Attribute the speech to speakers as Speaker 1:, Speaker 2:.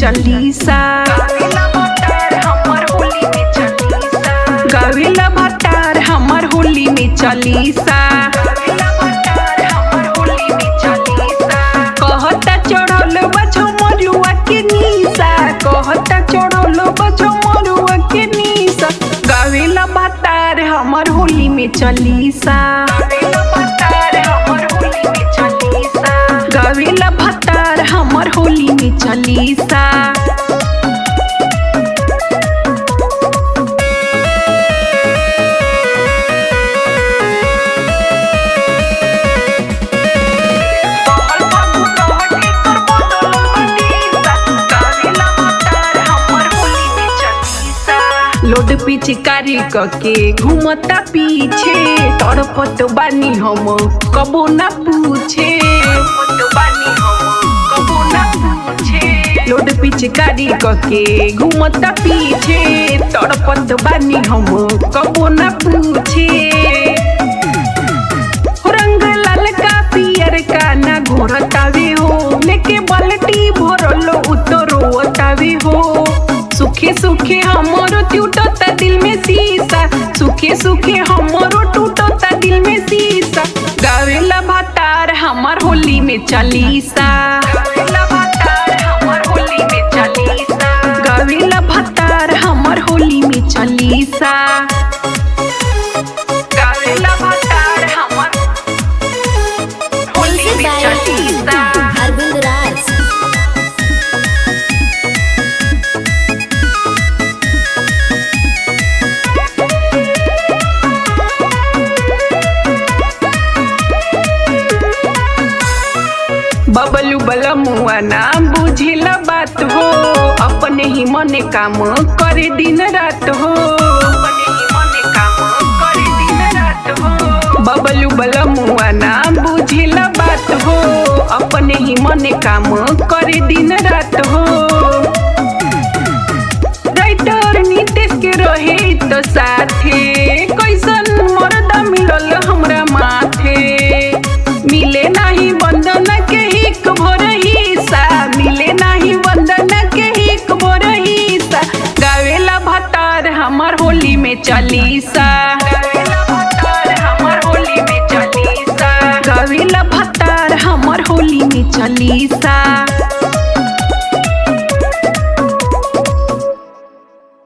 Speaker 1: चालीसा। गावेला भतार हमर होली में चालीसा। कहता चढ़ल बछो मरुआ के निशा, कहता चढ़ल बछो मरुआ के निशा। गावेला भतार हमर होली में चालीसा। गावेला भतार हमर होली में चालीसा। लोड पिचकारी कके घूमता पीछे, तड़पत बानी हम कबो ना पूछे। लोड पिचकारी कके घूमता पीछे, तड़पत बानी हम कबो ना पूछे। रंग लाल का पियर का ना घोरतावे हो, लेके बाल्टी भरल उतरोतावे हो। सुखे सुखे हमरो टूटता दिल में शीशा, सुखे सुखे हमरो टूटता दिल में शीशा। गावेला भतार हमर होली में चालीसा। गावेला भतार हमर होली में चालीसा। गावेला भतार हमर होली में चालीसा। गावेला भतार हमर होली में चालीसा।
Speaker 2: अरविंद राज।
Speaker 1: बबलू बलमुआ ना बुझेला बात हो, अपने ही मने काम करे दिन रात हो। बबलू बलमुआ ना बुझेला बात हो, अपने ही मने काम करे दिन रात हो। राइटर नीतीश के रहे तो साथे, कैसन मर्दा मिलल हमरा माथे। मिले नाही बंधन के हिक भोर हिस्सा, मिले नाही बंधन के हिक भोर हिस्सा। गावेला भतार हमर होली में चालीसा। गावेला भतार हमर होली में चालीसा। गावेला भतार हमर होली में चालीसा।